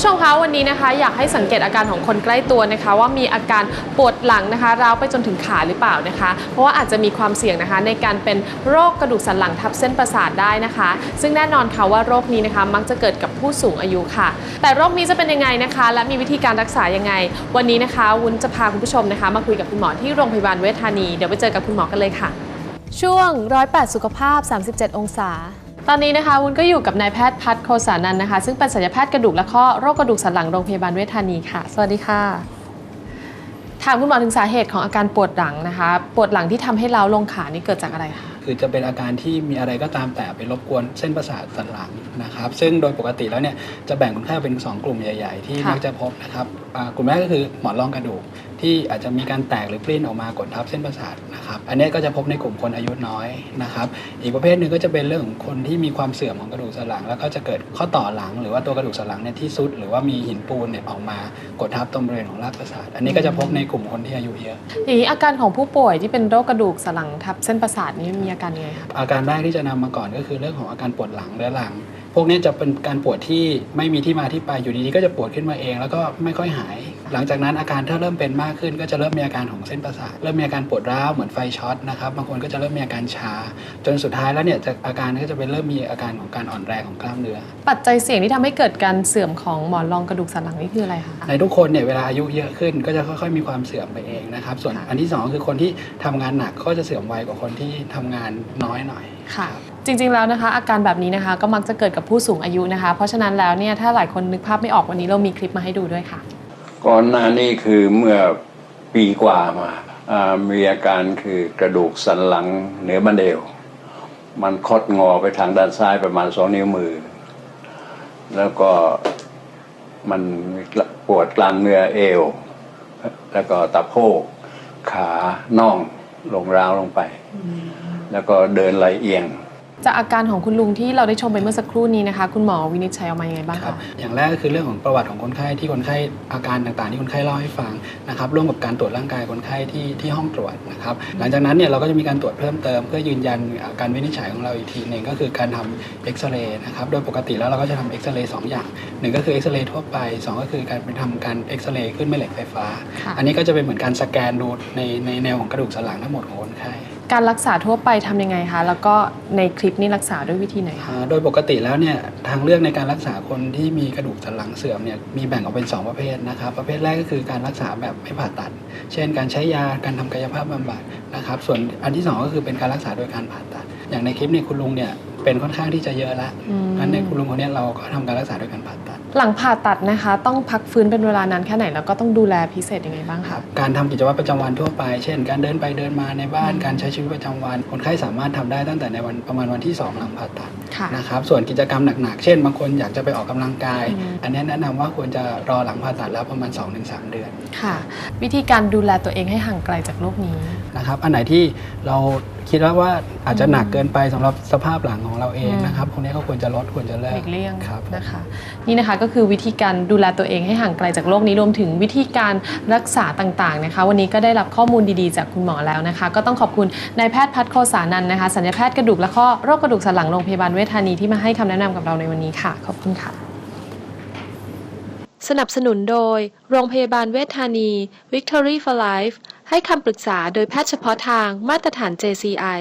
ผู้ชมคะวันนี้นะคะอยากให้สังเกตอาการของคนใกล้ตัวนะคะว่ามีอาการปวดหลังนะคะร้าวไปจนถึงขาหรือเปล่านะคะเพราะว่าอาจจะมีความเสี่ยงนะคะในการเป็นโรคกระดูกสันหลังทับเส้นประสาทได้นะคะซึ่งแน่นอนค่ะว่าโรคนี้นะคะมักจะเกิดกับผู้สูงอายุค่ะแต่โรคนี้จะเป็นยังไงนะคะและมีวิธีการรักษายังไงวันนี้นะคะวุ้นจะพาคุณผู้ชมนะคะมาคุยกับคุณหมอที่โรงพยาบาลเวชธานีเดี๋ยวไปเจอกับคุณหมอกันเลยค่ะช่วง108สุขภาพ37องศาตอนนี้นะคะวุ้นก็อยู่กับนายแพทย์พัฒน์โคสานันท์นะคะซึ่งเป็นศัลยแพทย์กระดูกและข้อโรคกระดูกสันหลังโรงพยาบาลเวชธานีค่ะสวัสดีค่ะถามคุณหมอถึงสาเหตุของอาการปวดหลังนะคะปวดหลังที่ทำให้เล้าลงขานี่เกิดจากอะไรคะคือจะเป็นอาการที่มีอะไรก็ตามแต่ไปรบกวนเส้นประสาทสันหลังนะครับซึ่งโดยปกติแล้วเนี่ยจะแบ่งคนไข้เป็น2กลุ่มใหญ่ๆที่มักจะพบนะครับกลุ่มแรกก็คือหมอนรองกระดูกที่อาจจะมีการแตกหรือปลิ้นออกมากดทับเส้นประสาทนะครับอันนี้ก็จะพบในกลุ่มคนอายุน้อยนะครับอีกประเภทหนึ่งก็จะเป็นเรื่องของคนที่มีความเสื่อมของกระดูกสันหลังแล้วก็จะเกิดข้อต่อหลังหรือว่าตัวกระดูกสันหลังเนี่ยที่ซุดหรือว่ามีหินปูนเนี่ยออกมากดทับตรงบริเวณของรากประสาทอันนี้ก็จะพบในกลุ่มคนที่อายุเยอะทีนี้อาการของผู้ป่วยที่เป็นโรคกระดูกสันหลังทับเส้นประสาทนี้มีอาการยังไงคะอาการแรกที่จะนำมาก่อนก็คือเรื่องของอาการปวดหลังเรื้อรังพวกนี้จะเป็นการปวดที่ไม่มีที่มาที่ไปอยู่ดีๆก็จะปวดขึ้นมาเองแล้วก็ไม่ค่อยหายหลังจากนั้นอาการถ้าเริ่มเป็นมากขึ้นก็จะเริ่มมีอาการของเส้นประสาทเริ่มมีอาการปวดร้าวเหมือนไฟช็อตนะครับบางคนก็จะเริ่มมีอาการชาจนสุดท้ายแล้วเนี่ยอาการก็จะเป็นเริ่มมีอาการของการอ่อนแรงของกล้ามเนื้อปัจจัยเสี่ยงที่ทำให้เกิดการเสื่อมของหมอนรองกระดูกสันหลังนี่คืออะไรคะในทุกคนเนี่ยเวลาอายุเยอะขึ้นก็จะค่อยๆมีความเสื่อมไปเองนะครับส่วนอันที่2คือคนที่ทำงานหนักก็จะเสื่อมไวกว่าคนที่ทำงานน้อยหน่อยค่ะจริงๆแล้วนะคะอาการแบบนี้นะคะก็มักจะเกิดกับผู้สูงอายุนะคะเพราะฉะนั้นแล้วเนี่ยถ้าหลายคนนึกภาพไม่ออกวันนี้เรามีคลิปมาให้ดูด้วยค่ะก่อนหน้านี้คือเมื่อปีกว่ามามีอาการคือกระดูกสันหลังเหนือบั้นเอวมันคดงอไปทางด้านซ้ายประมาณ2 นิ้วมือแล้วก็มันปวดกลางเนื้อเอวแล้วก็ตะโพกขาน่องลงร้าวลงไปแล้วก็เดินไหลเอียงจากอาการของคุณลุงที่เราได้ชมไปเมื่อสักครู่นี้นะคะคุณหมอวินิจฉัยออกมายังไงบ้างคะอย่างแรกก็คือเรื่องของประวัติของคนไข้ที่คนไข้อาการต่างๆที่คนไข้เล่าให้ฟังนะครับร่วมกับการตรวจร่างกายคนไข้ที่ห้องตรวจนะครับหลังจากนั้นเนี่ยเราก็จะมีการตรวจเพิ่มเติมเพื่อยืนยันการวินิจฉัยของเราอีกทีหนึ่งก็คือการทำเอ็กซเรย์นะครับโดยปกติแล้วเราก็จะทำเอ็กซเรย์2อย่าง1ก็คือเอ็กซเรย์ทั่วไป2ก็คือการไปทำการเอ็กซเรย์ขึ้นแม่เหล็กไฟฟ้าอันนี้ก็จะเป็นเหมือนการสแกนดูในแนวของกระดูกสันหลังทั้งหมดของคนไข้การรักษาทั่วไปทำยังไงคะแล้วก็ในคลิปนี้รักษาด้วยวิธีไหนคะโดยปกติแล้วเนี่ยทางเลือกในการรักษาคนที่มีกระดูกสันหลังเสื่อมเนี่ยมีแบ่งออกเป็น2ประเภทนะครับประเภทแรกก็คือการรักษาแบบไม่ผ่าตัดเช่นการใช้ยาการทำกายภาพบำบัดนะครับส่วนอันที่2ก็คือเป็นการรักษาโดยการผ่าตัดอย่างในคลิปเนี่ยคุณลุงเนี่ยเป็นค่อนข้างที่จะเยอะละงั้นในคุณลุงคนนี้เราก็ทำการรักษาโดยการผ่าตัดหลังผ่าตัดนะคะต้องพักฟื้นเป็นเวลานานแค่ไหนแล้วก็ต้องดูแลพิเศษยังไงบ้างคะการทำกิจวัตรประจำวันทั่วไปเช่นการเดินไปเดินมาในบ้านการใช้ชีวิตประจำวันคนไข้สามารถทำได้ตั้งแต่ในวันประมาณวันที่2หลังผ่าตัดนะครับส่วนกิจกรรมหนักๆเช่นบางคนอยากจะไปออกกำลังกายอันนี้แนะนำว่าควรจะรอหลังผ่าตัดแล้วประมาณ 2-3 เดือนค่ะวิธีการดูแลตัวเองให้ห่างไกลจากโรคนี้นะครับอันไหนที่เราคิดว่าอาจจะหนักเกินไปสำหรับสภาพหลังของเราเองนะครับพวกนี้ก็ควรจะลดควรจะเลิกเลี่ยงนะคะนี่นะคะก็คือวิธีการดูแลตัวเองให้ห่างไกลจากโรคนี้รวมถึงวิธีการรักษาต่างๆนะคะวันนี้ก็ได้รับข้อมูลดีๆจากคุณหมอแล้วนะคะก็ต้องขอบคุณนายแพทย์พัฒน์โคสานันท์นะคะศัลยแพทย์กระดูกและข้อโรคกระดูกสันหลังโรงพยาบาลเวชธานีที่มาให้คำแนะนำกับเราในวันนี้ค่ะขอบคุณค่ะสนับสนุนโดยโรงพยาบาลเวชธานี Victory for Life ให้คำปรึกษาโดยแพทย์เฉพาะทางมาตรฐาน JCI